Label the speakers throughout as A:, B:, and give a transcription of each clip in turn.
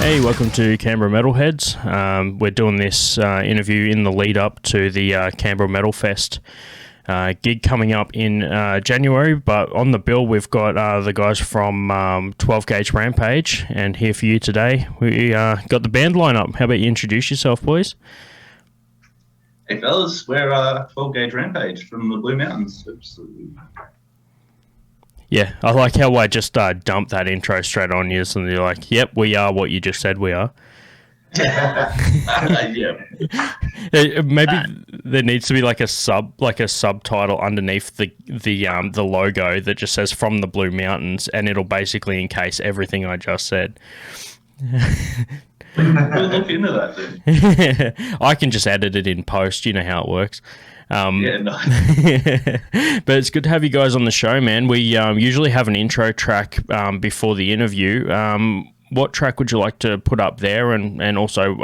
A: Hey, welcome to Canberra Metalheads. We're doing this interview in the lead up to the Canberra Metal Fest gig coming up in January, but on the bill we've got the guys from 12Gauge Rampage, and here for you today we got the band lineup. How about you introduce yourself, please?
B: Hey fellas, we're 12Gauge Rampage from the Blue Mountains. Absolutely.
A: Yeah, I like how I just dumped that intro straight on you, and you're like, yep, we are what you just said we are.
B: Yeah.
A: Maybe there needs to be like a subtitle underneath the logo that just says "From the Blue Mountains," and it'll basically encase everything I just said.
B: We'll look into that then.
A: I can just edit it in post. You know how it works.
B: Yeah, no.
A: But it's good to have you guys on the show, man. We usually have an intro track before the interview. What track would you like to put up there? And also,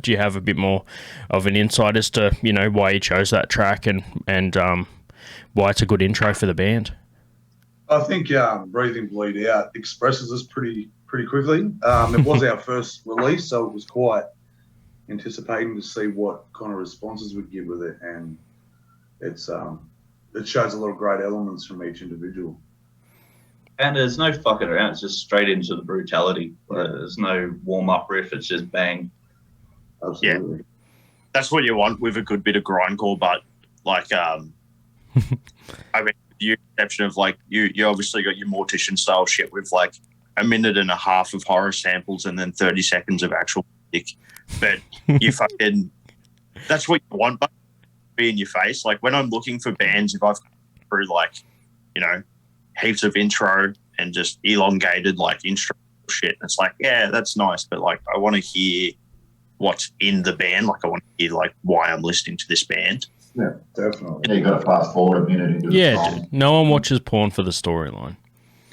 A: do you have a bit more of an insight as to, you know, why you chose that track and why it's a good intro for the band?
C: I think Breathe In, Bleed Out expresses us pretty quickly. It was our first release, so it was quite anticipating to see what kind of responses we'd get with it, and it shows a lot of great elements from each individual.
B: And there's no fucking around, it's just straight into the brutality. There's no warm-up riff, it's just bang.
C: Absolutely.
D: Yeah. That's what you want with a good bit of grindcore, but like, I mean, the exception of like, you obviously got your Mortician style shit with like a minute and a half of horror samples and then 30 seconds of actual music. But you fucking, that's what you want, but be in your face. Like when I'm looking for bands, if I've gone through like, you know, heaps of intro and just elongated like intro shit, it's like, yeah, that's nice, but like I want to hear what's in the band. Like I want to hear like why I'm listening to this band.
C: Yeah, definitely.
E: Yeah, you got to fast forward a minute into the song.
A: Dude, no one watches porn for the storyline.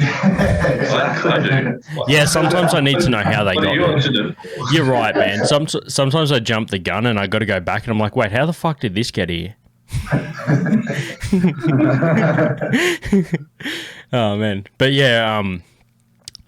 B: I do.
A: Yeah, sometimes I need to know how they
B: What
A: got
B: are you
A: there.
B: watching it?
A: You're right, man. Sometimes I jump the gun and I got to go back and I'm like, wait, how the fuck did this get here? Oh man, but yeah,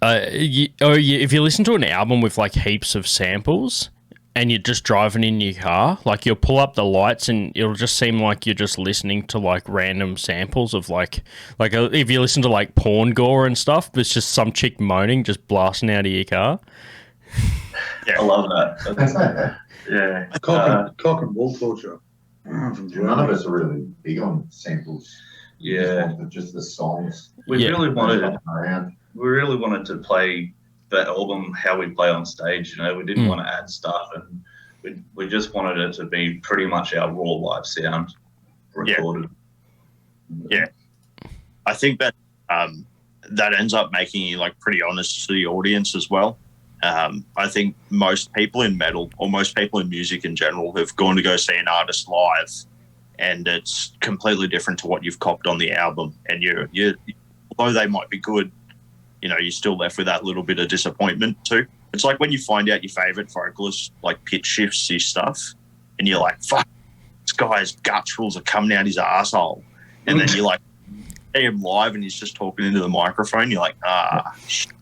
A: if you listen to an album with like heaps of samples and you're just driving in your car, like you'll pull up the lights and it'll just seem like you're just listening to like random samples of like if you listen to like porn gore and stuff, it's just some chick moaning just blasting out of your car.
B: I love that.
D: Yeah.
C: Cock and bull torture. From Germany.
E: None of us are really big on samples.
B: Yeah.
E: Just the songs.
B: We really wanted
E: around.
B: to play that album how we play on stage, you know. We didn't want to add stuff, and we just wanted it to be pretty much our raw live sound recorded.
D: Yeah. I think that that ends up making you like pretty honest to the audience as well. I think most people in metal or most people in music in general have gone to go see an artist live and it's completely different to what you've copped on the album. And you although they might be good, you know, you're still left with that little bit of disappointment too. It's like when you find out your favorite vocalist like pitch shifts his stuff and you're like, fuck, this guy's gutturals are coming out his asshole. And then you like see him live and he's just talking into the microphone. You're like, shit.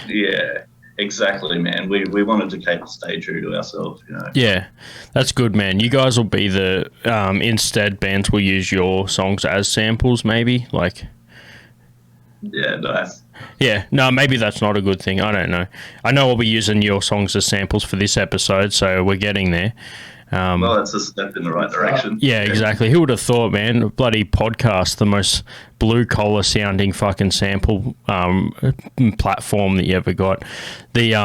B: Yeah, exactly, man. We wanted to keep stay true to ourselves, you know.
A: Yeah, that's good, man. You guys will be the instead bands will use your songs as samples, maybe like.
B: Yeah, nice.
A: Yeah, no, maybe that's not a good thing. I don't know. I know we'll be using your songs as samples for this episode, so we're getting there.
B: Well, it's a step in the right direction.
A: Yeah, exactly. Who would have thought, man? A bloody podcast, the most blue-collar sounding fucking sample platform that you ever got. The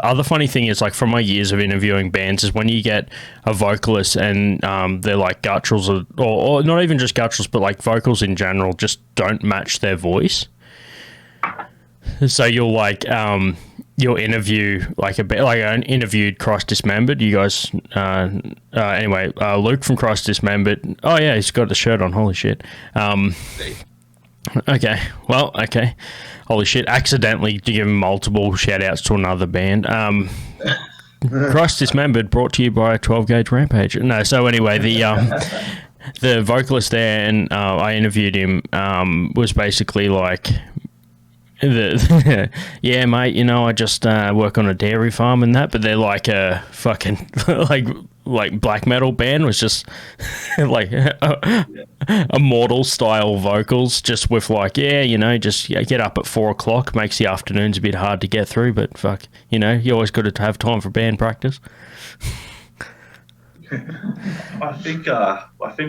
A: other funny thing is, like, from my years of interviewing bands, is when you get a vocalist and they're like gutturals or not even just gutturals, but like vocals in general just don't match their voice. So you'll like you'll interview like I interviewed Christ Dismembered. You guys anyway, Luke from Christ Dismembered. Oh yeah, he's got the shirt on. Holy shit. Okay. Well, okay. Holy shit. Accidentally to give multiple shout outs to another band. Christ Dismembered brought to you by 12Gauge Rampage. No, so anyway, the vocalist there, and I interviewed him, was basically like, yeah, mate, I just work on a dairy farm and that, but they're like a fucking like black metal band was just like immortal style vocals, just with like, just get up at 4 o'clock, makes the afternoons a bit hard to get through, but fuck, you always got to have time for band practice.
B: I think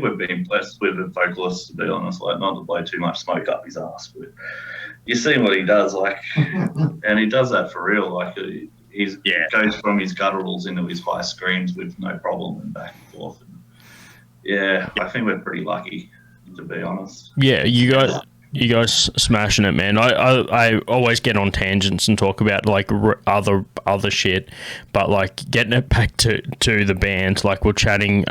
B: we've been blessed with a vocalist, to be honest, like not to blow too much smoke up his ass, but you see what he does, like, and he does that for real, like he goes from his gutturals into his high screams with no problem and back and forth. And I think we're pretty lucky, to be honest. Yeah, you guys
A: smashing it, man. I always get on tangents and talk about like other shit, but like getting it back to the band, like we're chatting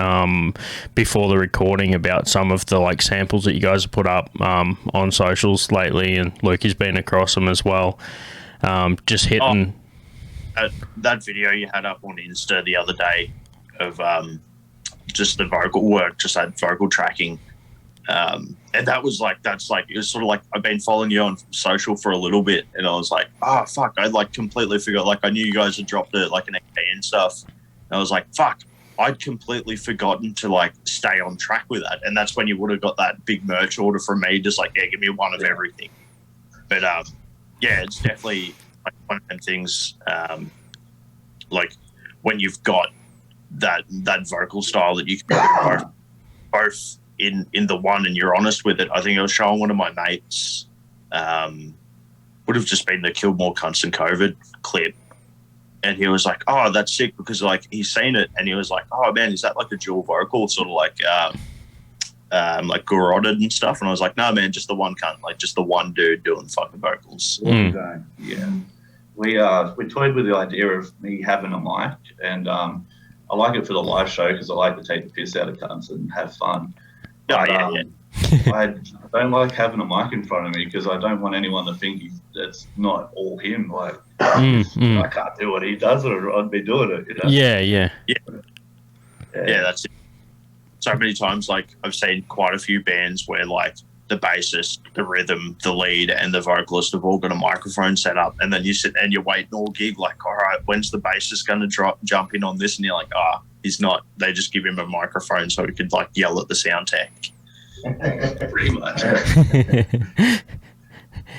A: before the recording about some of the like samples that you guys have put up on socials lately, and Luky's been across them as well. Just hitting
D: that video you had up on Insta the other day of just the vocal work, just that vocal tracking. And it was sort of like I've been following you on social for a little bit, and I was like, oh fuck, I like completely forgot. Like I knew you guys had dropped an EP and stuff, and I was like, fuck, I'd completely forgotten to like stay on track with that. And that's when you would have got that big merch order from me, just like, give me one of everything. But it's definitely like one of them things. Like when you've got that vocal style that you can do both in the one, and you're honest with it. I think I was showing one of my mates, would have just been the Kill More Cunts Than COVID clip, and he was like, oh, that's sick, because like he's seen it and he was like, oh man, is that like a dual vocal, sort of like garroted and stuff? And I was like, no man, just the one cunt, like just the one dude doing fucking vocals.
B: Yeah, we toyed with the idea of me having a mic, and I like it for the live show because I like to take the piss out of cunts and have fun. But, I don't like having a mic in front of me because I don't want anyone to think it's not all him. Like, I can't do what he does, or I'd be doing it.
A: Yeah,
D: that's it. So many times, like I've seen quite a few bands where like the bassist, the rhythm, the lead, and the vocalist have all got a microphone set up, and then you sit and you're waiting all gig, like, all right, when's the bassist going to jump in on this? And you're like, he's not. They just give him a microphone so he could like yell at the sound tech.
B: Pretty much.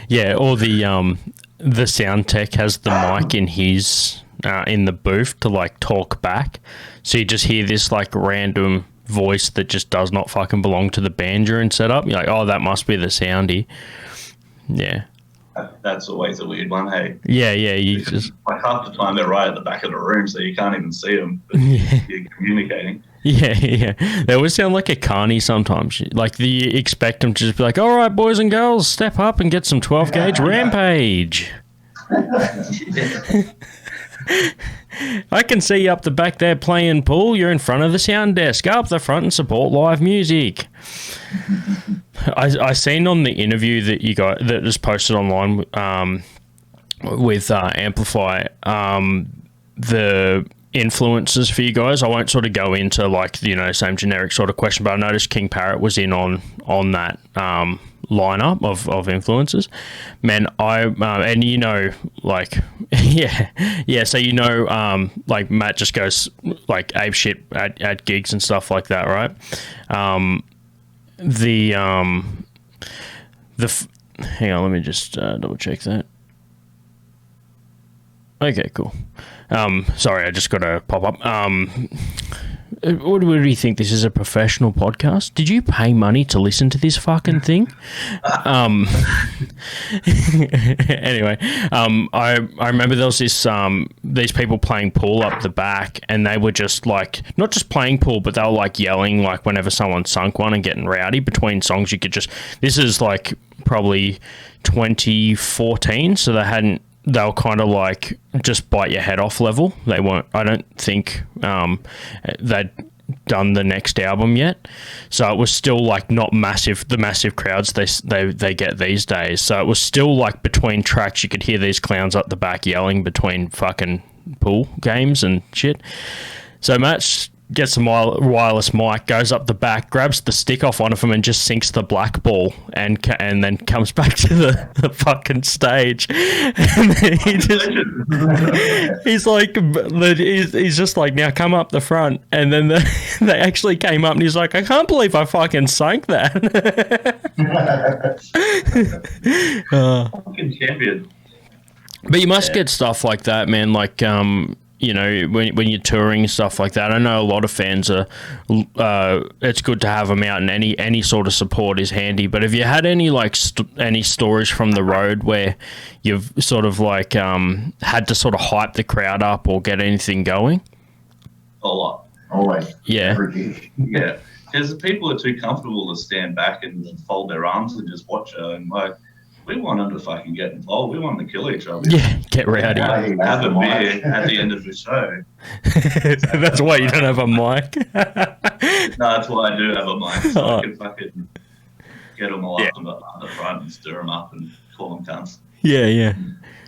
A: Yeah, or the sound tech has the mic in his in the booth to like talk back, so you just hear this like random voice that just does not fucking belong to the band during setup. You're like, oh, that must be the soundy. Yeah.
B: That's always a weird one, hey?
A: Yeah, you just...
B: Like half the time they're right at the back of the room, so you can't even see them, but you're communicating.
A: Yeah. They always sound like a carny sometimes. Like, you expect them to just be like, all right, boys and girls, step up and get some 12-Gauge Rampage. I can see you up the back there playing pool. You're in front of the sound desk. Go up the front and support live music. I seen on the interview that you got that was posted online with Amplify the influences for you guys. I won't sort of go into like same generic sort of question, but I noticed King Parrot was in on that lineup of influences. Man, and like so like Matt just goes like ape shit at gigs and stuff like that, right? Hang on, let me just double check that. Okay, cool. Sorry, I just got to pop up. What do you think? This is a professional podcast? Did you pay money to listen to this fucking thing? Anyway, I remember there was this these people playing pool up the back, and they were just like not just playing pool, but they were like yelling like whenever someone sunk one and getting rowdy between songs. You could just this is like probably 2014, so they were kind of like just bite your head off level. They weren't. I don't think they'd done the next album yet, so it was still like not massive. The massive crowds they get these days. So it was still like between tracks, you could hear these clowns up the back yelling between fucking pool games and shit. So Matt's gets a wireless mic, goes up the back, grabs the stick off one of them, and just sinks the black ball, and then comes back to the fucking stage, and then he's just like, now come up the front, and then they actually came up, and he's like, I can't believe I fucking sank that.
B: Fucking champion.
A: But you must get stuff like that, man. Like, you know, when you're touring and stuff like that. I know a lot of fans are. It's good to have them out, and any sort of support is handy. But have you had any any stories from the road where you've sort of like had to sort of hype the crowd up or get anything going?
B: A lot.
E: Always.
A: Yeah.
B: Yeah. Because people are too comfortable to stand back and fold their arms and just watch her. And like, we want them to fucking get involved. We want them to kill each other.
A: Yeah, get rowdy.
B: Have a beer at the end of the show.
A: That's why you don't have a mic.
B: No, that's why I do have a mic. So I can fucking get them all up on the front and stir them up and call them cunts.
A: Yeah.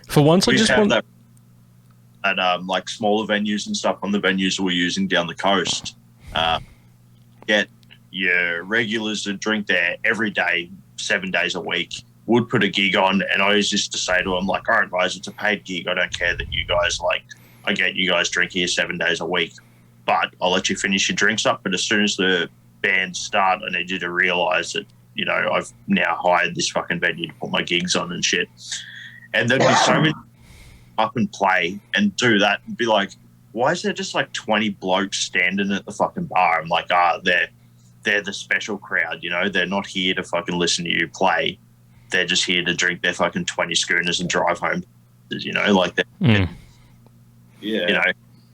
A: For once, I just want
D: that at like smaller venues and stuff on the venues that we're using down the coast. Get your regulars to drink there every day, 7 days a week. Would put a gig on, and I always used to say to them, like, all right, guys, it's a paid gig. I don't care that you guys, like, I get you guys drink here 7 days a week, but I'll let you finish your drinks up. But as soon as the bands start, I need you to realise that, you know, I've now hired this fucking venue to put my gigs on and shit. And there'd be so many up and play and do that and be like, why is there just like 20 blokes standing at the fucking bar? I'm like, they're the special crowd, you know, they're not here to fucking listen to you play. They're just here to drink their fucking 20 schooners and drive home, you know, like that.
B: Yeah.
D: You know,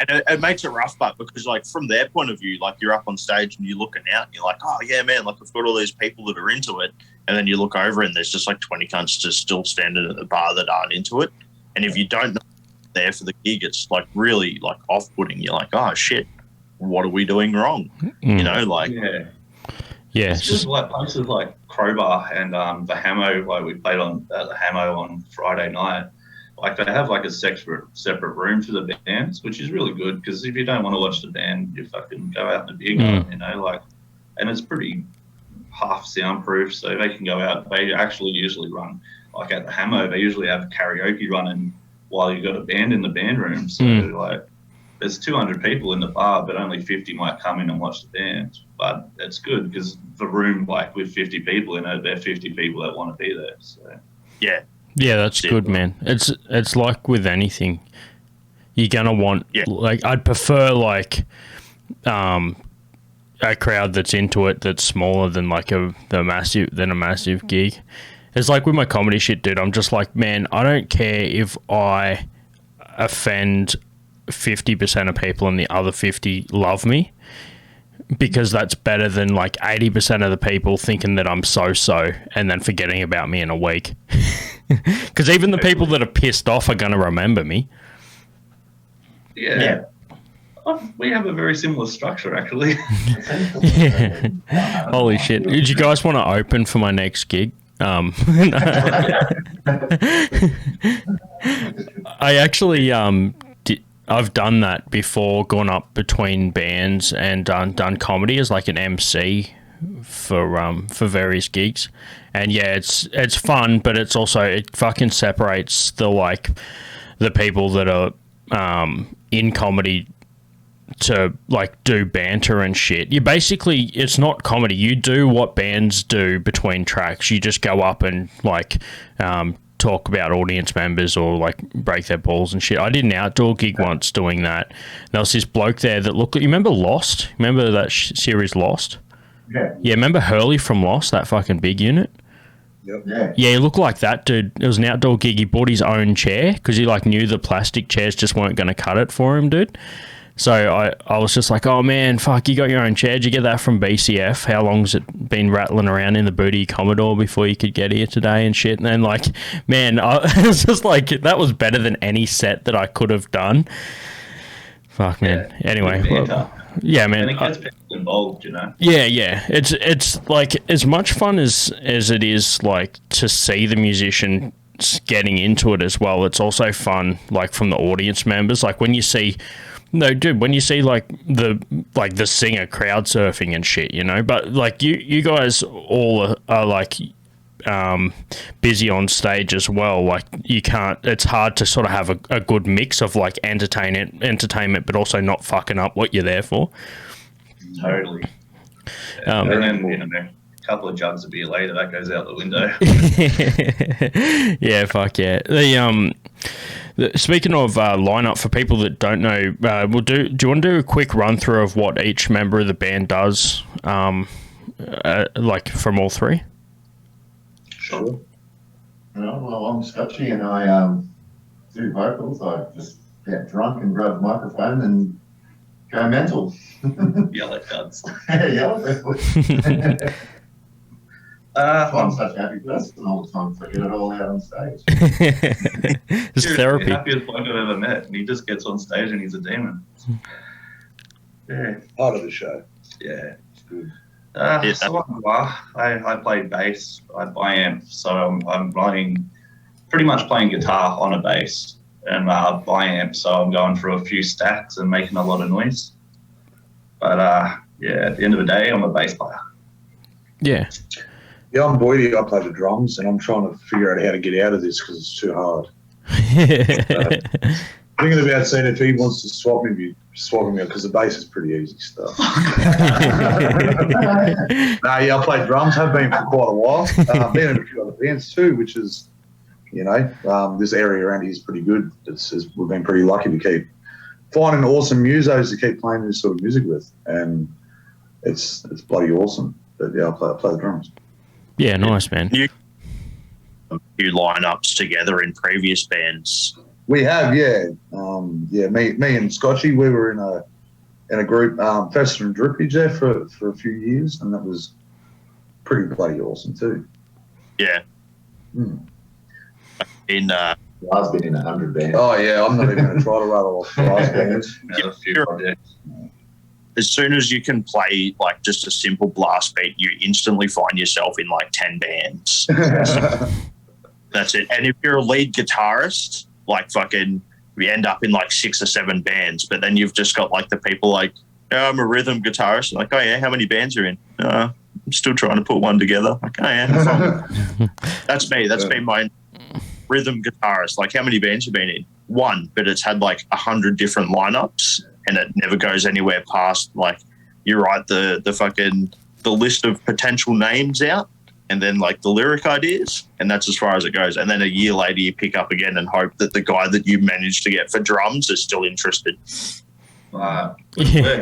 D: and it makes it rough, but because, like, from their point of view, like, you're up on stage and you're looking out and you're like, oh, yeah, man, like, I've got all these people that are into it. And then you look over and there's just, like, 20 cunts just still standing at the bar that aren't into it. And if you don't know they're there for the gig, it's, like, really, like, off-putting. You're like, oh, shit, what are we doing wrong? You know, like...
A: Yeah,
B: it's just like places like Crowbar and the Hamo, like we played on at the Hamo on Friday night. Like they have like a separate room for the bands, which is really good because if you don't want to watch the band, you fucking go out in the beer garden, you know, like, and it's pretty half soundproof, so they can go out. They actually usually run like at the Hamo. They usually have karaoke running while you've got a band in the band room. So like, there's 200 people in the bar, but only 50 might come in and watch the band. But it's good because the room, like with 50 people in it, there are 50 people that want to be there. So
D: yeah,
A: that's good, man. It's like with anything, you're gonna want like I'd prefer like a crowd that's into it that's smaller than like a massive gig. It's like with my comedy shit, dude. I'm just like, man, I don't care if I offend 50% of people and the other 50 love me, because that's better than like 80% of the people thinking that I'm so and then forgetting about me in a week. Because even the people that are pissed off are going to remember me.
B: Yeah. We have a very similar structure, actually.
A: Holy shit. Did you guys want to open for my next gig? I actually I've done that before, gone up between bands and done comedy as like an MC for various gigs. And yeah, it's fun, but it's also, it fucking separates the people that are in comedy to like do banter and shit. You basically, it's not comedy. You do what bands do between tracks. You just go up and like talk about audience members or like break their balls and shit. I did an outdoor gig once doing that. There was this bloke there that looked, you remember Lost? Remember that series Lost? Yeah, remember Hurley from Lost, that fucking big unit?
C: Yep.
A: Yeah, he looked like that, dude. It was an outdoor gig. He bought his own chair because he like knew the plastic chairs just weren't going to cut it for him, dude. So I was just like, oh man, fuck, you got your own chair. Did you get that from BCF? How long's it been rattling around in the booty Commodore before you could get here today and shit? And then like, man, it was just like, that was better than any set that I could have done. Fuck, man. Yeah, anyway. Yeah, man.
B: And it gets people involved, you know?
A: Yeah. It's like as much fun as it is like to see the musician getting into it as well. It's also fun like from the audience members. Like when you see No, dude, when you see like the singer crowd surfing and shit, you know, but like you guys all are like busy on stage as well. Like you can't. It's hard to sort of have a good mix of like entertainment, but also not fucking up what you're there for.
B: Totally. And then a couple of jugs of beer later, that goes out the window.
A: Yeah, fuck yeah. Speaking of lineup, for people that don't know, do you want to do a quick run through of what each member of the band does, like from all three?
B: Sure.
E: Well, I'm Scotchy and I do vocals. I just get drunk and grab a microphone and go mental.
B: Yell at duds.
E: Yell at people. I'm
B: I'm
E: such a happy person all the time, so I get it all out on stage.
A: It's therapy.
B: the happiest bloke I've ever met, and he just gets on stage and he's a demon. Yeah.
C: Part of the show.
B: Yeah.
C: It's good.
B: So I play bass. I buy amp, so I'm pretty much playing guitar on a bass, and buy amp, so I'm going through a few stacks and making a lot of noise. But yeah, at the end of the day, I'm a bass player.
A: Yeah.
C: Yeah, I'm Boydie. I play the drums, and I'm trying to figure out how to get out of this because it's too hard. Thinking about seeing if he wants to swap me because the bass is pretty easy stuff. I play drums. Have been for quite a while. Been in a few other bands too, which is, this area around here is pretty good. We've been pretty lucky to keep finding awesome musos to keep playing this sort of music with, and it's bloody awesome. But yeah, I play the drums.
A: Yeah, nice, man.
D: You lineups together in previous bands.
C: We have, yeah. Me and Scotchy, we were in a group, Fester and Drippage there for a few years, and that was pretty bloody awesome too.
D: Yeah.
E: I've been in 100 bands.
C: Oh yeah, I'm not even going to try to rattle off blast bands.
B: A few projects.
D: As soon as you can play like just a simple blast beat, you instantly find yourself in like 10 bands. That's it. And if you're a lead guitarist, like fucking, we end up in like 6 or 7 bands, but then you've just got like the people like, oh, I'm a rhythm guitarist. Like, oh yeah, how many bands are in? I'm still trying to put one together. Like, oh yeah. That's me. That's been my rhythm guitarist. Like, how many bands have been in? 1, but it's had like 100 different lineups, and it never goes anywhere past like you write the list of potential names out, and then like the lyric ideas, and that's as far as it goes. And then a year later you pick up again and hope that the guy that you managed to get for drums is still interested.
B: We're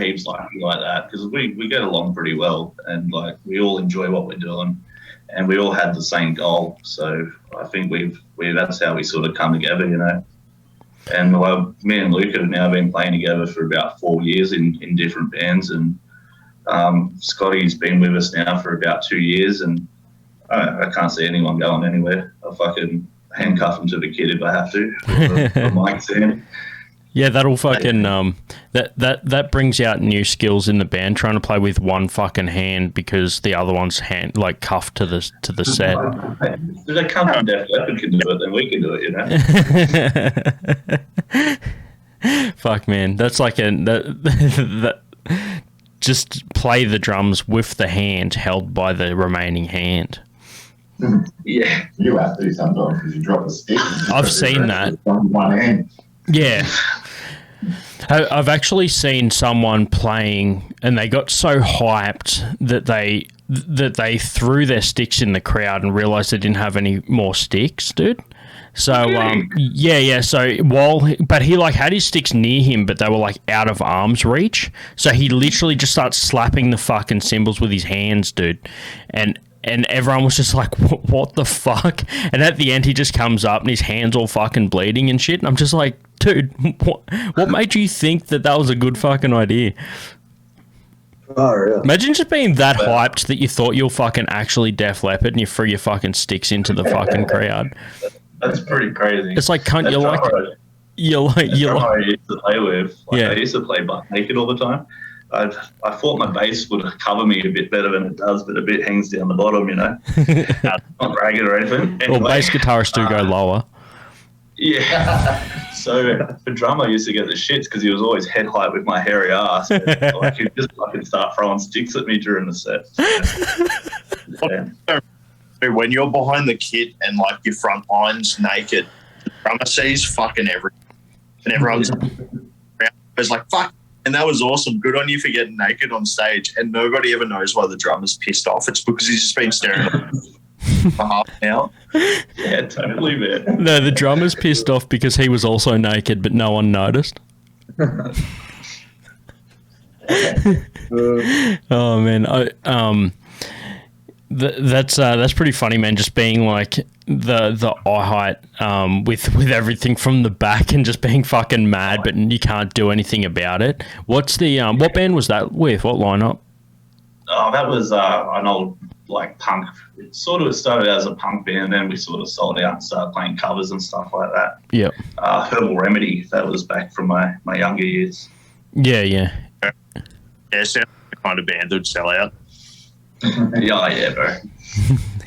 B: heaps like that because we get along pretty well, and like we all enjoy what we're doing, and we all had the same goal. So I think that's how we sort of come together, And me and Luke have now been playing together for about 4 years in different bands, and Scotty's been with us now for about 2 years, and I can't see anyone going anywhere. I'll fucking handcuff him to the kid if I have to. The mic's in.
A: Yeah, that'll fucking that brings out new skills in the band. Trying to play with one fucking hand because the other one's hand like cuffed to the set.
B: If they come from Def Leppard can do it, then we can do it,
A: Fuck man, that's like just play the drums with the hand held by the remaining hand.
B: Yeah,
E: you have to sometimes because you drop a stick.
A: I've seen that.
E: On one hand.
A: Yeah. I've actually seen someone playing and they got so hyped that they threw their sticks in the crowd and realized they didn't have any more sticks, dude. So but he like had his sticks near him, but they were like out of arm's reach. So he literally just starts slapping the fucking cymbals with his hands, dude. And everyone was just like, what the fuck? And at the end, he just comes up and his hand's all fucking bleeding and shit. And I'm just like, dude, what made you think that was a good fucking idea?
C: Oh, really?
A: Imagine just being that hyped that you thought you were fucking actually Def Leppard and you threw your fucking sticks into the fucking crowd.
B: That's pretty crazy.
A: It's like, cunt,
B: I used to play with. I used to play butt naked all the time. I thought my bass would cover me a bit better than it does, but a bit hangs down the bottom, Not bragging or anything. Anyway,
A: well, bass guitarists do go lower.
B: Yeah. So the drummer used to get the shits because he was always head height with my hairy ass. And, like, he'd just fucking start throwing sticks at me during the set. Yeah.
D: When you're behind the kit and like your front line's naked, the drummer sees fucking everything, and everyone's it's like fuck. And that was awesome. Good on you for getting naked on stage. And nobody ever knows why the drummer's pissed off. It's because he's just been staring at them for half an hour.
B: Yeah, totally, man.
A: No, the drummer's pissed off because he was also naked, but no one noticed. Oh man, that's pretty funny, man. Just being like the eye height with everything from the back and just being fucking mad, but you can't do anything about it. What's the what band was that with? What lineup?
B: Oh, that was an old like punk. It started as a punk band, then we sort of sold out and started playing covers and stuff like that.
A: Yeah.
B: Herbal Remedy. That was back from my younger years.
A: Yeah.
D: Yeah, sounds like the kind of band that'd sell out.
B: Yeah, bro.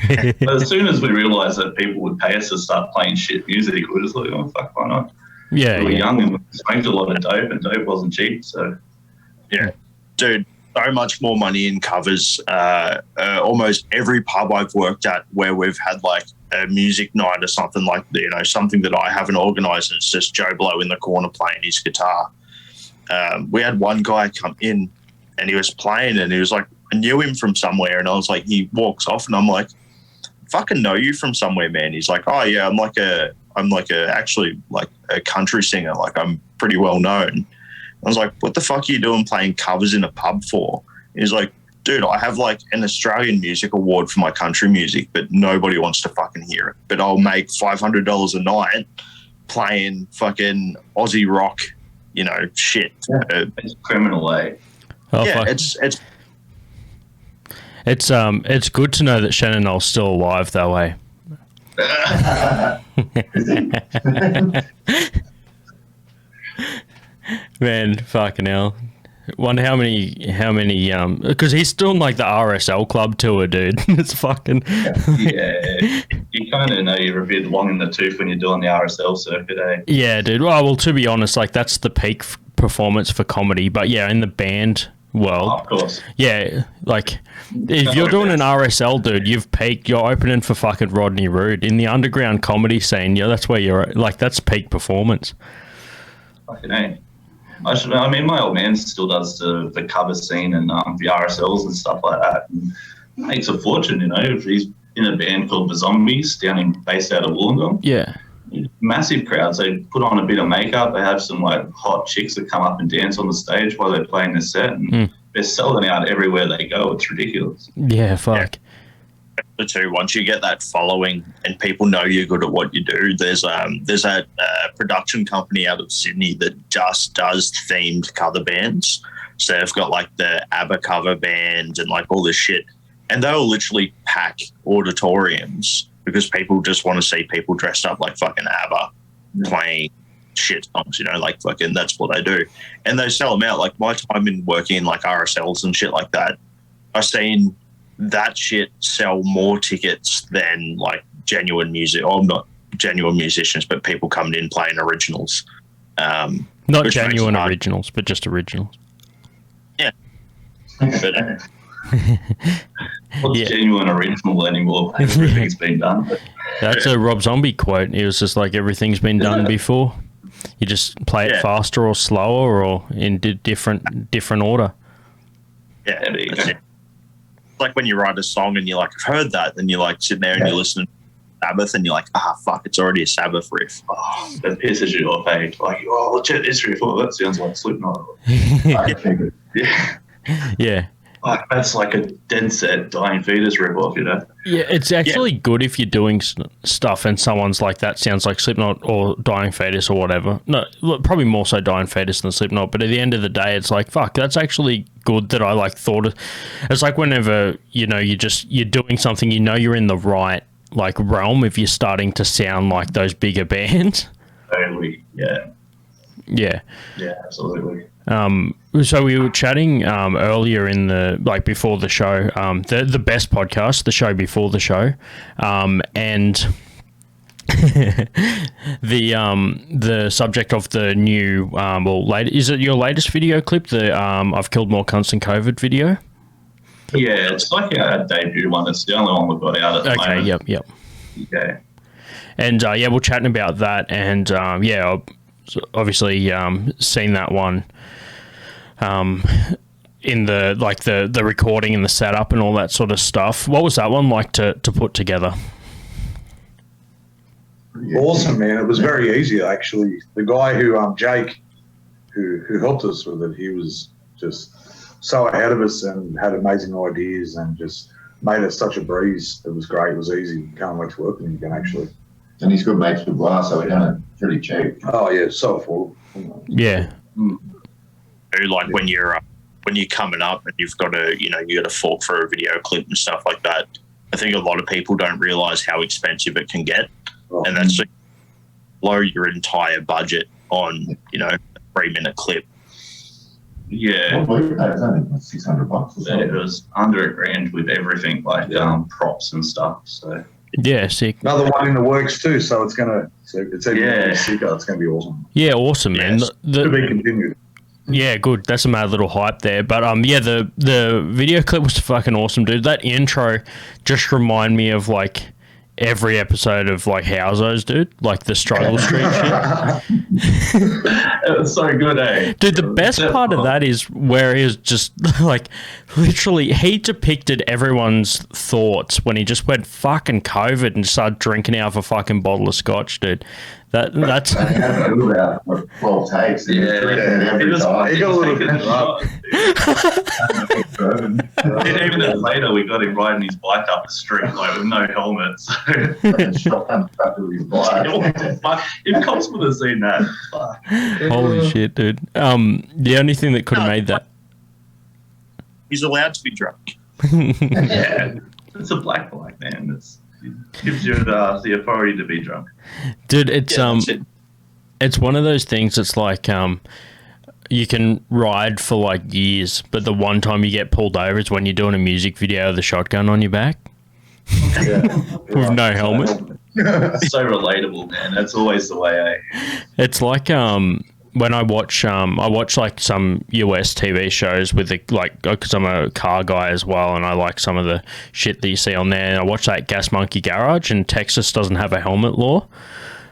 B: But as soon as we realised that people would pay us to start playing shit music, we were just like, oh, fuck, why not?
A: Yeah,
B: we were young and we smoked a lot of dope, and dope wasn't cheap, so...
D: Yeah. Dude, so much more money in covers. Almost every pub I've worked at where we've had, like, a music night or something like, you know, something that I haven't organised, and it's just Joe Blow in the corner playing his guitar. We had one guy come in, and he was playing, and he was like, I knew him from somewhere, and I was like, he walks off, and I'm like, fucking know you from somewhere, man. He's like, oh yeah, I'm like actually like a country singer, like I'm pretty well known. I was like, what the fuck are you doing playing covers in a pub for? He's like, dude, I have like an Australian Music Award for my country music, but nobody wants to fucking hear it. But I'll make $500 a night playing fucking Aussie rock, you know, shit.
B: It's criminal, eh?
A: Oh,
D: yeah,
A: fuck. It's good to know that Shannon Knoll's still alive, though, eh? Man, fucking hell. Wonder how many, because he's still in like the RSL club tour, dude. It's fucking.
B: Yeah, you kind of know you're a bit long in the tooth when you're doing the RSL circuit, eh?
A: Yeah, dude. Well, to be honest, like that's the peak performance for comedy. But yeah, in the band world,
B: of course.
A: Yeah, like if you're doing an RSL, dude, you've peaked. You're opening for fucking Rodney Roode in the underground comedy scene. Yeah, that's where you're like. That's peak performance.
B: Fucking A. I mean, my old man still does the cover scene and the RSLs and stuff like that. And makes a fortune, you know. He's in a band called The Zombies based out of Wollongong.
A: Yeah.
B: Massive crowds. They put on a bit of makeup. They have some like hot chicks that come up and dance on the stage while they're playing their set. And they're selling out everywhere they go. It's ridiculous.
A: Yeah, fuck.
D: Yeah. Too, once you get that following and people know you're good at what you do, there's a production company out of Sydney that just does themed cover bands. So they've got like the ABBA cover band and like all this shit, and they'll literally pack auditoriums because people just want to see people dressed up like fucking ABBA playing shit songs, you know, like fucking that's what they do, and they sell them out. Like my time in working in like RSLs and shit like that, I've seen that shit sell more tickets than like genuine music, or not genuine musicians, but people coming in playing originals.
A: Not genuine originals, but just originals.
D: Yeah. But,
B: what's genuine original anymore? Everything's been done.
A: That's a Rob Zombie quote. It was just like everything's been done before. You just play it faster or slower or in different order.
D: Yeah, that's it. Like when you write a song and you're like, I've heard that, then you're like sitting there and you're listening to Sabbath and you're like, fuck, it's already a Sabbath riff.
B: Oh, that pisses you off, eh? Like, oh, check this riff. Oh, that sounds like Slipknot.
A: Yeah.
B: Like, that's like a dead set Dying Fetus rip off, you know?
A: Yeah, it's actually good if you're doing stuff and someone's like, that sounds like Slipknot or Dying Fetus or whatever. No, probably more so Dying Fetus than Slipknot, but at the end of the day, it's like, fuck, that's actually good that I like thought of. It's like whenever, you know, you're doing something, you know you're in the right like realm if you're starting to sound like those bigger bands.
B: Totally, yeah.
A: Yeah.
B: Yeah, absolutely.
A: So we were chatting earlier in before the show, the best podcast, the show before the show, and The subject of the new is it your latest video clip, the I've killed more cunts than COVID video?
B: Yeah, it's like our debut one. It's the only one we've got out at the moment.
A: Yep.
B: Yeah.
A: And we're chatting about that, and I've obviously seen that one in the recording and the setup and all that sort of stuff. What was that one like to put together?
C: Awesome, man. It was very easy, actually. The guy who Jake, who helped us with it, he was just so ahead of us and had amazing ideas and just made it such a breeze. It was great. It was easy. Can't wait to work with him again, actually.
E: And he's good mates with Glass, so we done it pretty cheap.
C: Oh yeah, so affordable.
A: Yeah.
D: Like when you're coming up and you've got to, you got to fork for a video clip and stuff like that. I think a lot of people don't realise how expensive it can get, and that's blow your entire budget on, a 3-minute clip.
B: Yeah.
E: Well, it was only $600 or something.
B: It was under $1,000 with everything, like props and stuff. So
A: yeah, sick.
C: Another one in the works too, so it's even sicker. It's gonna be awesome.
A: Yeah, awesome, man.
C: To be continued.
A: Yeah, good. That's a mad little hype there. But the video clip was fucking awesome, dude. That intro just reminded me of like every episode of like Housos, dude. Like the Struggle Street shit.
B: It was so good, eh?
A: Dude, the best part of that is where he was just like literally he depicted everyone's thoughts when he just went fucking COVID and started drinking out of a fucking bottle of scotch, dude. That's
E: I had to do about 12 takes. And every time.
C: He got a little bit
B: Even then later, we got him riding his bike up the street like with no helmet. So.
E: Shotgun stuck to his bike.
B: If cops would have seen that, fuck.
A: Holy shit, dude. The only thing that could have made that.
D: He's allowed to be drunk.
B: Yeah, it's a black bike, man. It gives you the authority to be drunk.
A: Dude, it's it's one of those things that's like you can ride for like years, but the one time you get pulled over is when you're doing a music video with a shotgun on your back. With no helmet.
B: So relatable, man. That's always the way, eh?
A: It's like when I watch like some US TV shows with because I'm a car guy as well, and I like some of the shit that you see on there. And I watch that Gas Monkey Garage, and Texas doesn't have a helmet law,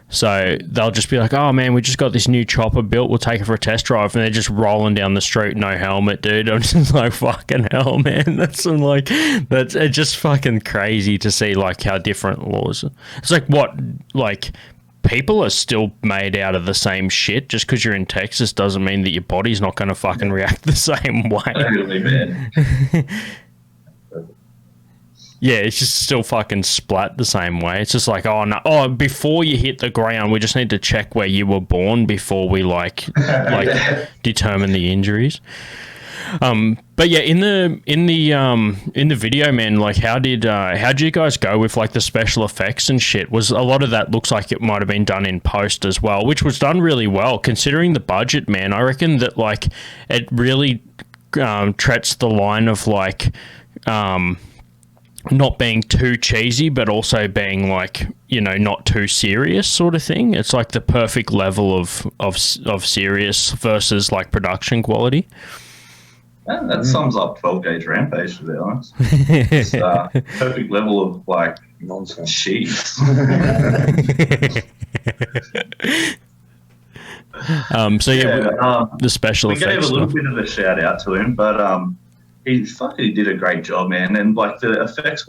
A: so they'll just be like, "Oh man, we just got this new chopper built. We'll take it for a test drive," and they're just rolling down the street, no helmet, dude. I'm just like, fucking hell, man. That's it's just fucking crazy to see like how different laws. It's like people are still made out of the same shit. Just because you're in Texas doesn't mean that your body's not going to fucking react the same way.
B: Totally, man.
A: Yeah, it's just still fucking splat the same way. It's just like, before you hit the ground, we just need to check where you were born before we determine the injuries. But yeah, in the video, man, like how did you guys go with like the special effects and shit? Was a lot of that looks like it might have been done in post as well, which was done really well considering the budget, man. I reckon that like it really treads the line of like not being too cheesy, but also being like, not too serious sort of thing. It's like the perfect level of serious versus like production quality.
B: Yeah, that sums up 12-Gauge Rampage, to be honest. It's perfect level of like
C: nonsense.
B: Cheese.
A: The special
B: we
A: effects.
B: We gave a little bit of a shout out to him, but he did a great job, man. And like the effects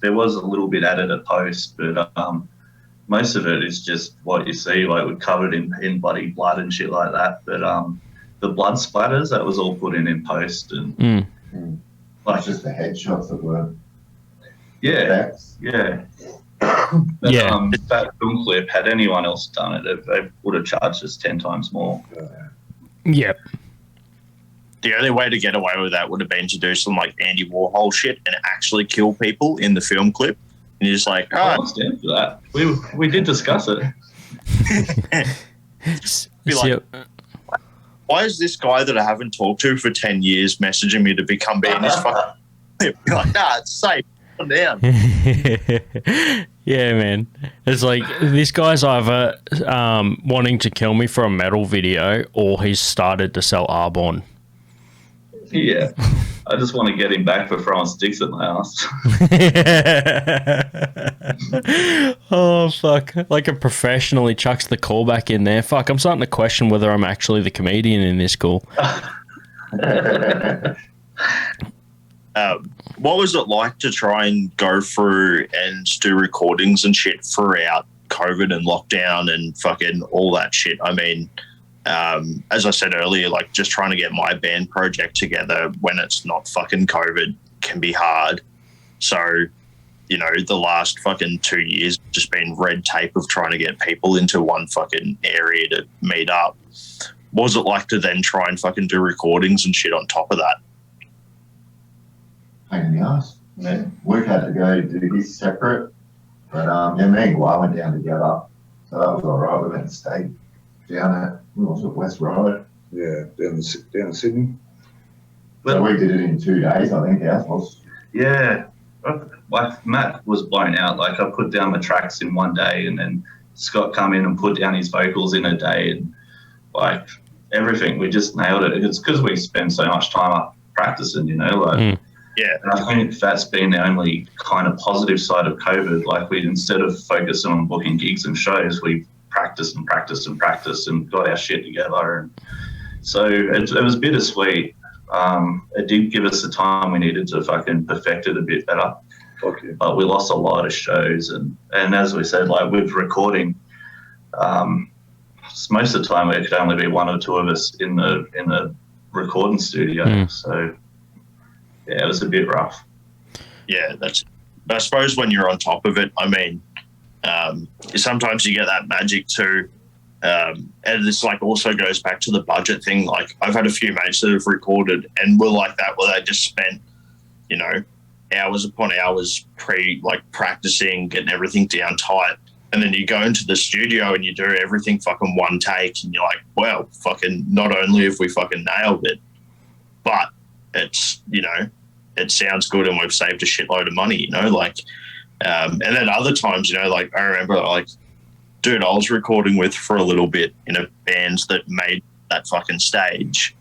B: there was a little bit added at post, but most of it is just what you see. Like we're covered in bloody blood and shit like that, but the blood splatters, that was all put in post, and
E: like just the headshots that were
B: effects. That film clip, had anyone else done it, they would have charged us 10 times more.
A: Yep.
D: The only way to get away with that would have been to do some like Andy Warhol shit and actually kill people in the film clip. And you're just like,
B: I stand for that. We did discuss it.
D: Be like, why is this guy that I haven't talked to for 10 years messaging me to become in this fucking clip? You're like, nah, it's safe. Calm down.
A: Yeah, man. It's like this guy's either wanting to kill me for a metal video or he's started to sell Arbonne.
B: Yeah. I just want to get him back for throwing sticks at my ass.
A: Oh, fuck. Like a professional, he chucks the call back in there. Fuck, I'm starting to question whether I'm actually the comedian in this call.
D: What was it like to try and go through and do recordings and shit throughout COVID and lockdown and fucking all that shit? I mean, as I said earlier, like just trying to get my band project together when it's not fucking COVID can be hard. So, you know, the last fucking 2 years just been red tape of trying to get people into one fucking area to meet up. What was it like to then try and fucking do recordings and shit on top of that?
E: Pain in the ass. Yeah. Luke had to go do his separate, but yeah, me and Guy went down together, so that was all right. We went and stayed down at West Road.
C: Yeah, down in Sydney.
E: So we did it in 2 days, I think. Ours was.
B: Yeah, like Matt was blown out. Like I put down the tracks in 1 day, and then Scott come in and put down his vocals in a day, and like everything, we just nailed it. It's because we spend so much time practicing, you know, like.
D: Yeah,
B: and I think that's been the only kind of positive side of COVID. Like we, instead of focusing on booking gigs and shows, we practiced and practiced and practiced and got our shit together. And so it was bittersweet. It did give us the time we needed to fucking perfect it a bit better.
C: Okay.
B: But we lost a lot of shows, and as we said, like with recording, most of the time it could only be one or two of us in the recording studio. So. Yeah, it was a bit rough.
D: Yeah, I suppose when you're on top of it, I mean, sometimes you get that magic too. And this like also goes back to the budget thing. Like I've had a few mates that have recorded and were like that, where they just spent, you know, hours upon hours practicing, getting everything down tight. And then you go into the studio and you do everything fucking one take and you're like, well, fucking not only have we fucking nailed it, but it's, you know, it sounds good and we've saved a shitload of money, you know, like, and then other times, you know, like I remember like, dude, I was recording with for a little bit in a band that made that fucking stage.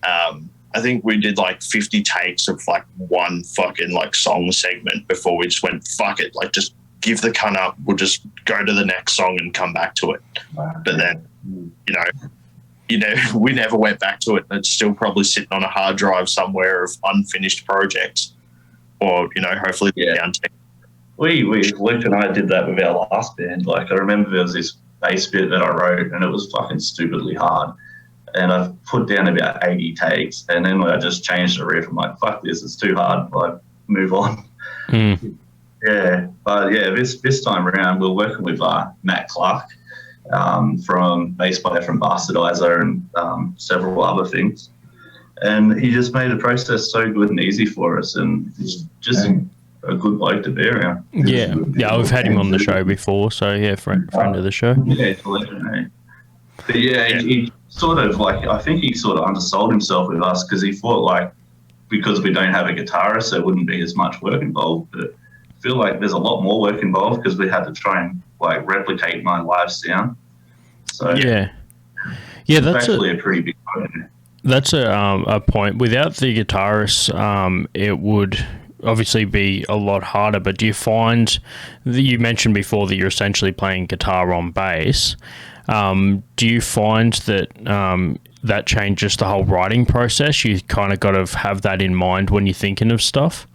D: I think we did like 50 takes of like one fucking like song segment before we just went, fuck it, like just give the cunt up. We'll just go to the next song and come back to it. But then, you know, we never went back to it. It's still probably sitting on a hard drive somewhere of unfinished projects, or you know, hopefully down.
B: Luke and I did that with our last band. Like I remember there was this bass bit that I wrote, and it was fucking stupidly hard. And I put down about 80 takes, and then I just changed the riff. I'm like, fuck this, it's too hard. Like, move on. Yeah, but yeah, this time around we're working with Matt Clark. From bass player from Bastardizer and several other things, and he just made the process so good and easy for us, and it's just a good bloke to be around.
A: Yeah, we've had him on the show before, so yeah, friend of the show.
B: Yeah, it's legendary. But yeah, he sort of like, I think he sort of undersold himself with us because he thought like because we don't have a guitarist, there wouldn't be as much work involved. But I feel like there's a lot more work involved because we had to try and like replicate my live sound. So
A: yeah, that's
B: actually a pretty big point.
A: That's a point. Without the guitarist, it would obviously be a lot harder. But do you find that you mentioned before that you're essentially playing guitar on bass? Do you find that that changes the whole writing process? You kind of got to have that in mind when you're thinking of stuff.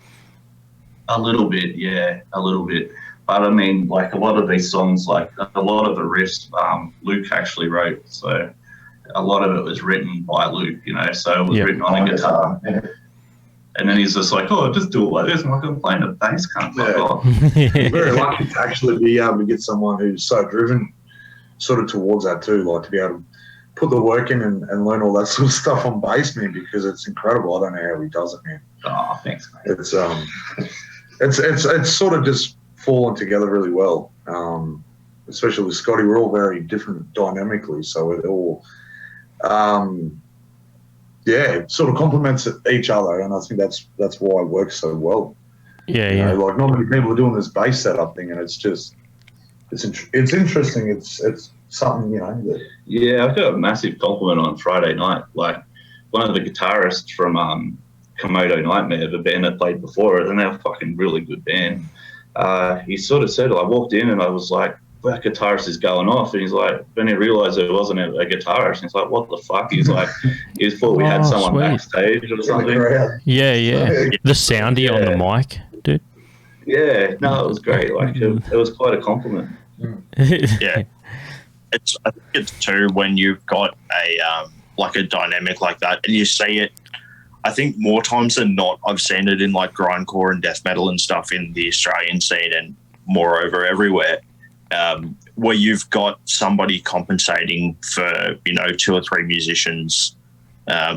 B: A little bit, yeah, a little bit. But I mean, like a lot of these songs, like a lot of the riffs, Luke actually wrote. So a lot of it was written by Luke, you know, so it was written on a guitar. And then he's just like, oh, just do it like this. I'm like, I'm playing a bass, can't fuck off.
C: I'm very lucky to actually be able to get someone who's so driven sort of towards that too, like to be able to put the work in and learn all that sort of stuff on bass, man, because it's incredible. I don't know how he does it, man.
B: Oh, thanks, mate.
C: It's sort of just fallen together really well, especially with Scotty. We're all very different dynamically, so it all it sort of complements each other, and I think that's why it works so well.
A: Yeah,
C: you know, like not many people are doing this bass setup thing, and it's just it's interesting. It's something, you know. That,
B: yeah, I got a massive compliment on Friday night. Like one of the guitarists from Komodo Nightmare, the band that played before it, and they're a fucking really good band. He sort of said, I walked in and I was like, that guitarist is going off. And he's like, then he realised it wasn't a guitarist. And he's like, what the fuck? He's like, he thought we had someone
A: sweet.
B: Backstage or something.
A: Yeah. The soundy on the mic, dude.
B: Yeah, no, it was great. Like, it was quite a compliment.
D: Yeah. I think it's too when you've got a like a dynamic like that and you see it. I think more times than not, I've seen it in like grindcore and death metal and stuff in the Australian scene and moreover everywhere, where you've got somebody compensating for, you know, 2 or 3 musicians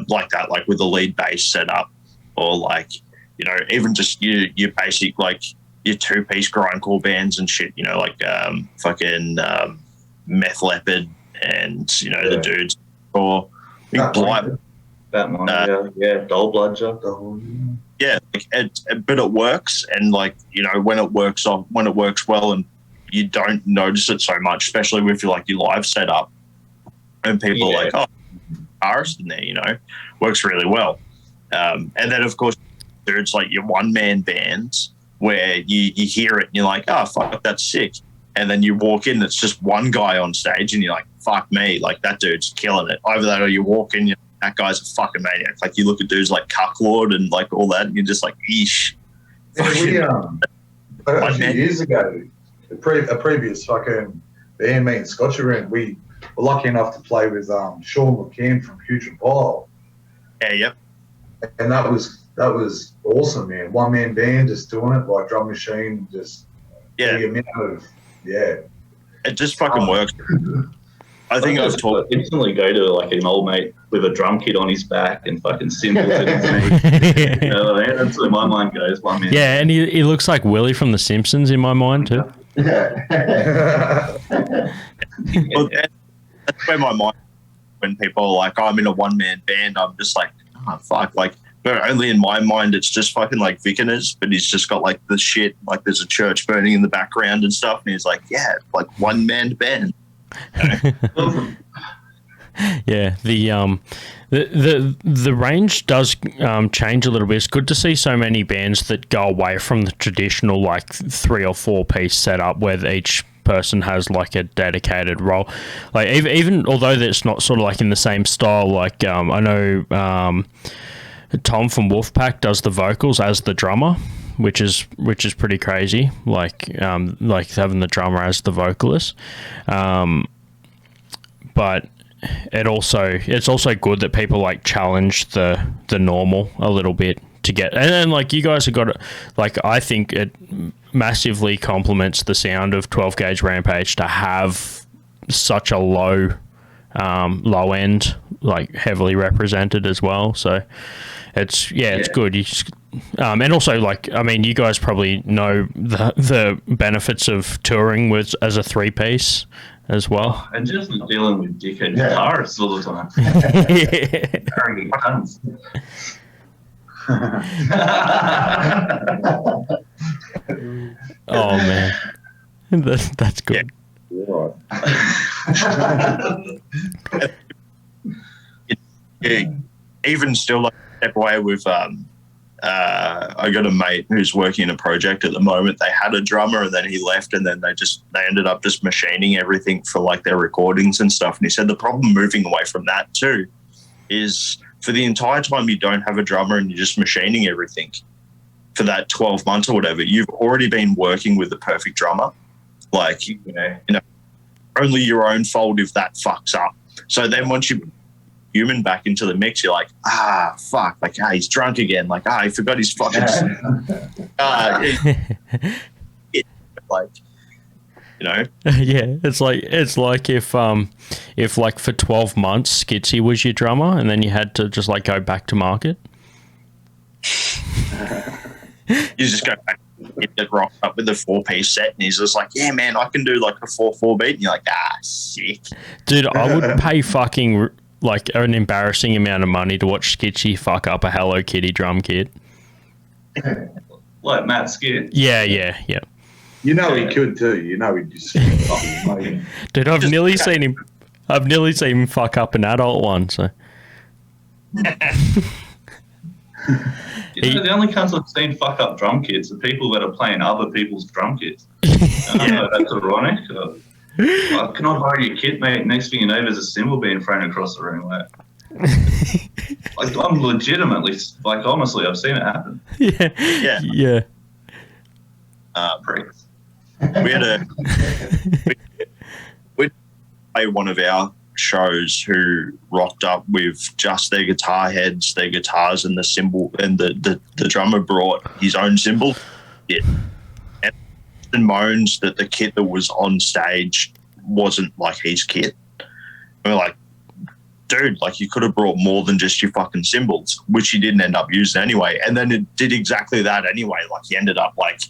D: like that, like with a lead bass setup, or like, you know, even just your basic, like your 2-piece grindcore bands and shit, you know, like fucking Meth Leopard and, you know, the dudes, or
B: Batman, Dull Bludger.
D: Yeah, but it works, and like, you know, when it works well, and you don't notice it so much, especially with your live setup, and people are like, oh, guitarist in there, you know, works really well. And then of course there's like your one-man bands where you hear it and you're like, oh fuck, that's sick, and then you walk in, it's just one guy on stage and you're like, fuck me, like that dude's killing it. Either that or you walk in, that guy's a fucking maniac. Like you look at dudes like Cucklord and like all that, and you're just like, eesh.
C: Yeah, a few years ago, a previous fucking band, me and Scotch around, we were lucky enough to play with Sean McCann from Putrid Pile.
D: Yeah, yep.
C: And that was awesome, man. One man band, just doing it, like drum machine, just the amount of
D: it just fucking works. I think I've talked.
B: Instantly go to like an old mate with a drum kit on his back and fucking cymbals in his knee. You know what I mean? That's where my mind goes. One man.
A: Yeah, and he looks like Willie from The Simpsons in my mind too.
D: Well, that's where my mind. When people are like, oh, I'm in a one-man band, I'm just like, oh fuck, like. But only in my mind, it's just fucking like Vickers, but he's just got like the shit, like there's a church burning in the background and stuff, and he's like, yeah, like one-man band.
A: Yeah, the range does change a little bit. It's good to see so many bands that go away from the traditional like 3 or 4 piece setup where each person has like a dedicated role. Like even although that's not sort of like in the same style, like I know Tom from Wolfpack does the vocals as the drummer, which is pretty crazy. Like having the drummer as the vocalist. But it's also good that people like challenge the normal a little bit to get, and then like you guys have got it, like I think it massively complements the sound of 12-Gauge Rampage to have such a low end like heavily represented as well. So it's good. You just, and also like, I mean, you guys probably know the benefits of touring with as a 3-piece as well.
B: And just dealing with dickhead guitarists all the time. Carrying tons.
A: Oh man, that's good.
B: Yeah.
D: Even still, like step away with I got a mate who's working in a project at the moment. They had a drummer and then he left, and then they ended up just machining everything for like their recordings and stuff. And he said the problem moving away from that too is for the entire time you don't have a drummer and you're just machining everything for that 12 months or whatever, you've already been working with the perfect drummer. Like, you know, only your own fault if that fucks up. So then once you human back into the mix, you're like, fuck, like, he's drunk again, like, he forgot his fucking like, you know.
A: Yeah, it's like if like for 12 months Skitsy was your drummer and then you had to just like go back to market.
D: You just go back and get rocked up with the 4-piece set, and he's just like, yeah man, I can do like a 4/4 beat, and you're like, sick. Dude,
A: I would pay fucking like an embarrassing amount of money to watch Skitsy fuck up a Hello Kitty drum kit.
B: Like Matt Skid.
A: Yeah.
C: Yeah, You know he could too. You know he'd just amazing.
A: Dude, I've nearly seen him fuck up an adult one. So
B: the only cunts I've seen fuck up drum kits are people that are playing other people's drum kits. I know that's ironic. Can I borrow your kit, mate? Next thing you know, there's a cymbal being thrown across the room. Like I'm legitimately, like honestly, I've seen it happen.
A: Yeah.
B: Pricks.
D: We had we'd play one of our shows who rocked up with just their guitar heads, their guitars, and the cymbal, and the drummer brought his own cymbal kit, and moans that the kit that was on stage wasn't like his kit. And we're like, dude, like you could have brought more than just your fucking cymbals, which he didn't end up using anyway. And then it did exactly that anyway. Like he ended up like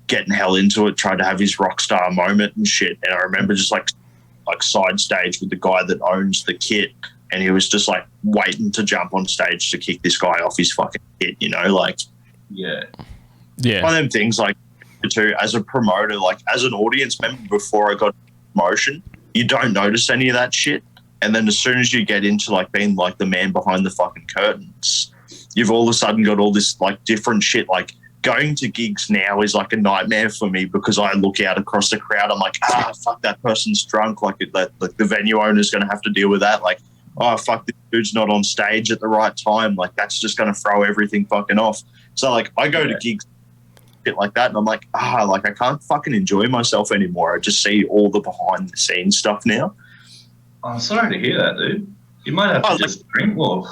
D: getting hell into it, tried to have his rock star moment and shit. And I remember just like side stage with the guy that owns the kit, and he was just like waiting to jump on stage to kick this guy off his fucking kit, you know, like
A: yeah.
D: One of them things like too, as a promoter, like as an audience member before I got promotion, you don't notice any of that shit. And then as soon as you get into like being like the man behind the fucking curtains, you've all of a sudden got all this like different shit. Like going to gigs now is like a nightmare for me because I look out across the crowd. I'm like, fuck, that person's drunk. Like the venue owner's going to have to deal with that. Like, oh, fuck, this dude's not on stage at the right time. Like that's just going to throw everything fucking off. So like I go to gigs shit like that and I'm like, like I can't fucking enjoy myself anymore. I just see all the behind the scenes stuff now.
B: I'm sorry to hear that, dude. You might have to just drink more.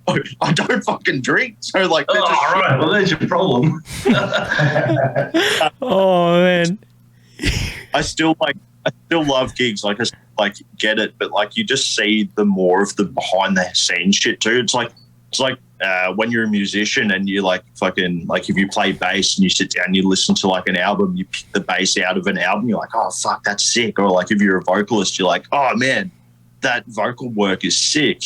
D: I don't fucking drink, so like.
B: All right, well, there's your problem.
A: Oh man,
D: I still love gigs. Like I get it, but like you just see the more of the behind the scenes shit too. It's like when you're a musician and you like fucking like if you play bass and you sit down and you listen to like an album, you pick the bass out of an album, you're like, oh fuck, that's sick. Or like if you're a vocalist, you're like, oh man, that vocal work is sick.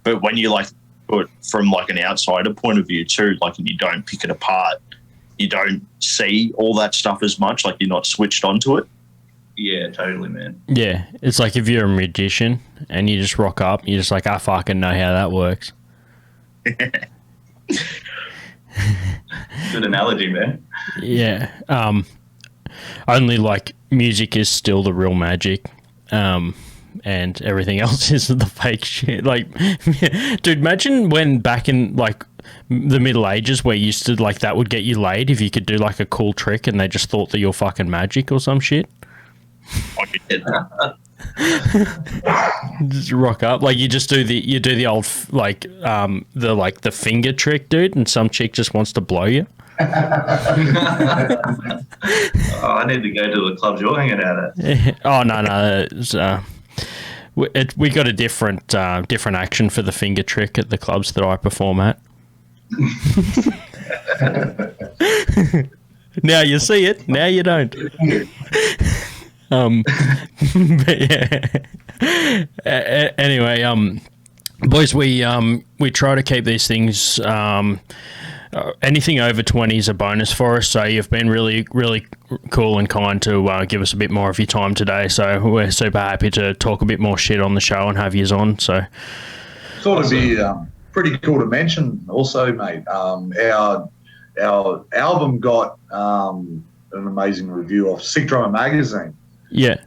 D: But when you like put from like an outsider point of view too, like and you don't pick it apart, you don't see all that stuff as much. Like you're not switched onto it.
B: Yeah, totally, man.
A: Yeah, it's like if you're a magician and you just rock up, you're just like, I fucking know how that works.
B: Good analogy, man.
A: Yeah. Only like music is still the real magic. And everything else is the fake shit. Like, dude, imagine when back in like the Middle Ages where you used to like that would get you laid if you could do like a cool trick and they just thought that you're fucking magic or some shit. Just rock up like you do the old like the finger trick, dude, and some chick just wants to blow you.
B: I need to go to the clubs you're hanging out at.
A: Oh no, we got a different action for the finger trick at the clubs that I perform at. Now you see it, now you don't. But yeah. Anyway, boys, we try to keep these things. Anything over 20 is a bonus for us, so you've been really, really cool and kind to give us a bit more of your time today, so we're super happy to talk a bit more shit on the show and have yous on. So
C: thought it'd be pretty cool to mention also, mate, our album got an amazing review off Sick Drummer magazine.
A: Yeah.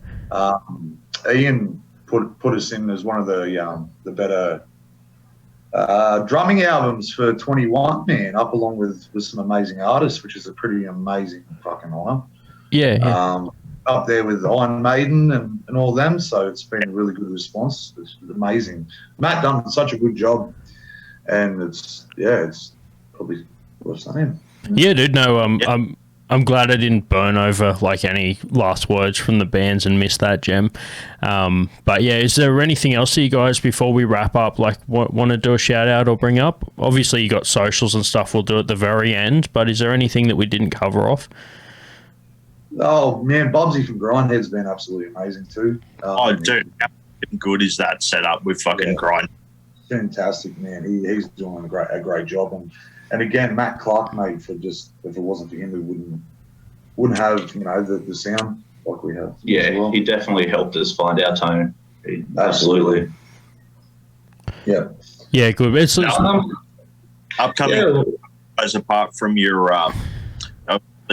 C: Ian put us in as one of the better drumming albums for 21, man, up along with some amazing artists, which is a pretty amazing fucking honour.
A: Yeah.
C: Up there with Iron Maiden and all them, so it's been a really good response. It's amazing. Matt done such a good job, and it's probably worth saying.
A: Yeah, dude, no, I'm glad I didn't burn over like any last words from the bands and miss that gem. But yeah, is there anything else that you guys before we wrap up like want to do a shout out or bring up? Obviously you got socials and stuff we'll do at the very end, but is there anything that we didn't cover off?
C: Oh man, Bobsy from Grindhead's been absolutely amazing too.
D: Dude, how good is that setup with fucking Grind?
C: Fantastic, man. He's doing a great job, and again, Matt Clark, mate, if it wasn't for him, we wouldn't have, you know, the sound like we have.
B: Yeah,
C: as well.
B: he definitely helped us find our tone. Absolutely.
C: Yeah.
A: Yeah, good. It's
D: Upcoming, as apart from your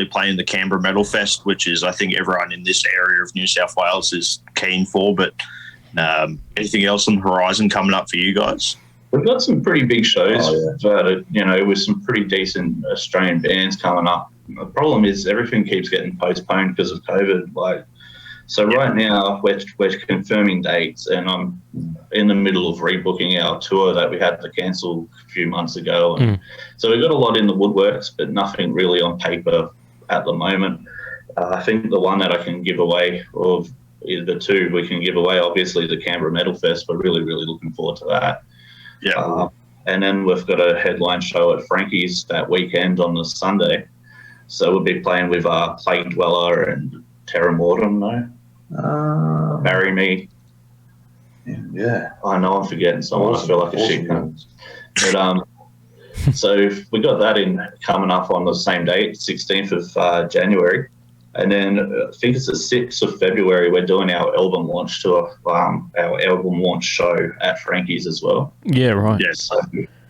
D: playing the Canberra Metal Fest, which is I think everyone in this area of New South Wales is keen for, but anything else on the horizon coming up for you guys?
B: We've got some pretty big shows, you know, with some pretty decent Australian bands coming up. The problem is everything keeps getting postponed because of COVID. Like, so right now we're confirming dates, and I'm in the middle of rebooking our tour that we had to cancel a few months ago. And so we've got a lot in the woodworks, but nothing really on paper at the moment. I think the one that I can give away, of the two we can give away, obviously the Canberra Metal Fest. We're really, really looking forward to that.
D: Yeah.
B: And then we've got a headline show at Frankie's that weekend on the Sunday. So we'll be playing with Plague Dweller and Terra Mortem, Marry Me.
C: Yeah.
B: I know I'm forgetting someone. I feel like a shit cunt. But so we got that in coming up on the same date, 16th of January. And then I think it's the 6th of February, we're doing our album launch tour, our album launch show at Frankie's as well.
A: Yeah, right.
D: Yes.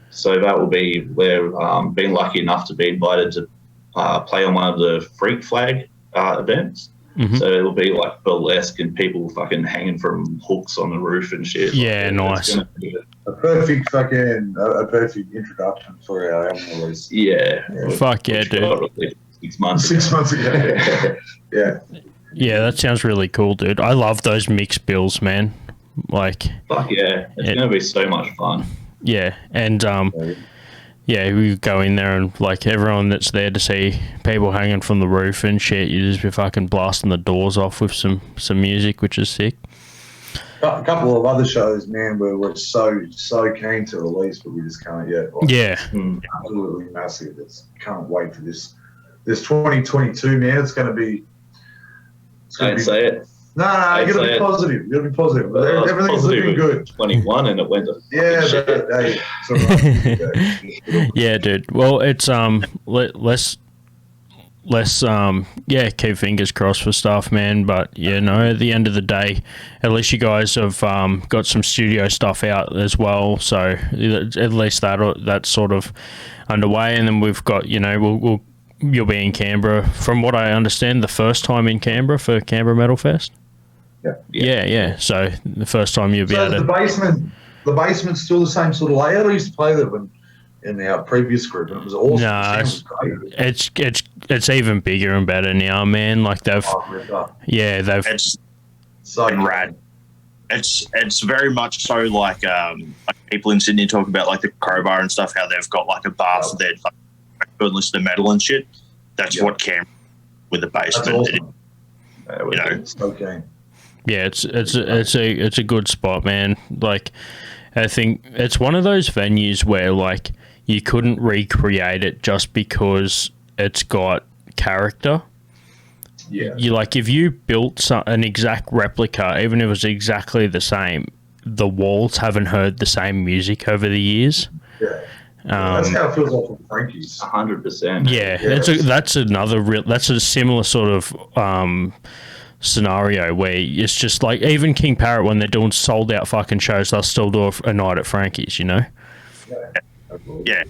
B: So that will be, we're been lucky enough to be invited to play on one of the Freak Flag events. So it'll be like burlesque and people fucking hanging from hooks on the roof and shit.
A: Yeah, nice.
C: A perfect a perfect introduction for our album release.
B: Yeah.
A: Fuck yeah, dude.
B: 6 months.
C: 6 months ago. Yeah.
A: Yeah, that sounds really cool, dude. I love those mixed bills, man. Like,
B: fuck yeah, it's gonna be so much fun.
A: Yeah, and yeah, we go in there and like everyone that's there to see people hanging from the roof and shit, you just be fucking blasting the doors off with some music, which is sick.
C: A couple of other shows, man, where we're so keen to release, but we just can't yet. Like,
A: Yeah.
C: Absolutely massive. Can't wait for this 2022, man. It's going to be.
B: Don't say it.
C: No, you got to be positive. You got to be positive.
B: Well,
C: everything's looking good.
B: 21 and it went to
A: Yeah, dude. Well, it's let's keep fingers crossed for stuff, man. But you know, at the end of the day, at least you guys have got some studio stuff out as well. So at least that's sort of underway. And then we've got, you know, you'll be in Canberra, from what I understand, the first time in Canberra for Canberra Metal Fest. Yeah. So the first time you'll be able to.
C: The basement's still the same sort of layout. I used to play that in our previous group, and it was awesome.
A: No,
C: was great.
A: it's even bigger and better now, man. Like they've
D: It's so rad. It's very much so like people in Sydney talk about like the Crowbar and stuff, how they've got like a bar for their list of metal and shit. That's what Canberra with the basement.
C: Awesome.
D: You know,
C: okay.
A: Yeah, it's a good spot, man. Like, I think it's one of those venues where like you couldn't recreate it just because it's got character.
C: Yeah.
A: You like if you built an exact replica, even if it was exactly the same, the walls haven't heard the same music over the years.
C: Yeah. That's how it feels like from Frankie's.
B: 100%.
A: Yeah, that's a similar sort of scenario where it's just like even King Parrot, when they're doing sold out fucking shows, they'll still do a night at Frankie's, you know?
D: Yeah.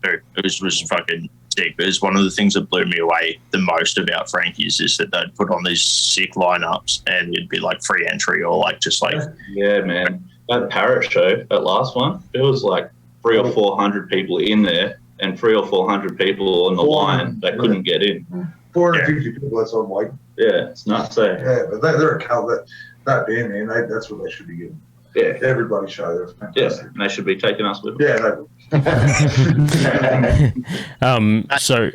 D: Dude, it was fucking sick. It was one of the things that blew me away the most about Frankie's is that they'd put on these sick lineups and it'd be like free entry or like just like.
B: Yeah, man. That Parrot show, that last one, it was like 300 or 400 people in there and 300 or 400 people on the line that couldn't get in.
C: 450 people, that's on like.
B: Yeah, it's nuts.
C: Yeah, but they're a cult. That band, man, that's what they should be getting.
B: Yeah.
C: Everybody show. They're fantastic.
B: Yeah, and they should be taking us with them.
C: Yeah,
A: so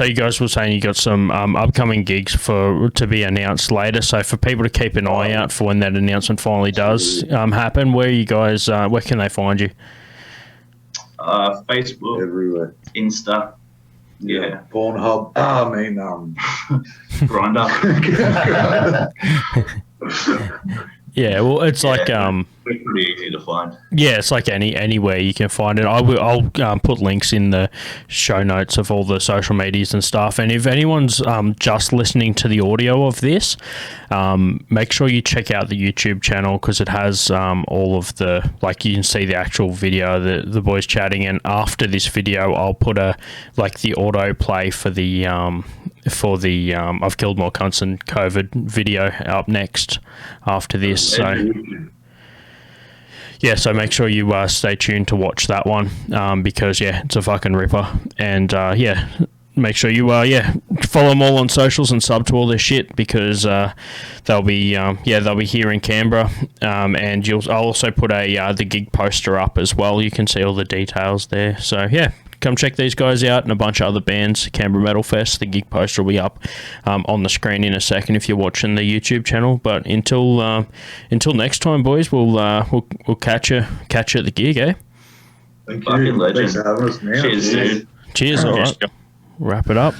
A: you guys were saying you got some upcoming gigs to be announced later. So for people to keep an eye out for when that announcement finally does happen, where you guys, where can they find you?
B: Facebook,
C: everywhere.
B: Insta. Yeah.
C: Pornhub.
B: Grinder.
A: Yeah, well, it's like
B: we're pretty easy to find.
A: Yeah, it's like anywhere you can find it. I'll put links in the show notes of all the social medias and stuff. And if anyone's just listening to the audio of this, make sure you check out the YouTube channel because it has all of the, like, you can see the actual video, the boys chatting. And after this video, I'll put the auto play for the I've killed more cunts than COVID video up next after this. So yeah, so make sure you stay tuned to watch that one because it's a fucking ripper. And make sure you follow them all on socials and sub to all their shit because they'll be here in Canberra. And I'll also put the gig poster up as well. You can see all the details there. So come check these guys out and a bunch of other bands. Canberra Metal Fest. The gig poster will be up on the screen in a second if you're watching the YouTube channel. But until next time, boys, we'll catch you at the gig, eh?
C: Thank you. Thanks for having us, man.
B: Cheers, dude.
A: Cheers. All right. Wrap it up.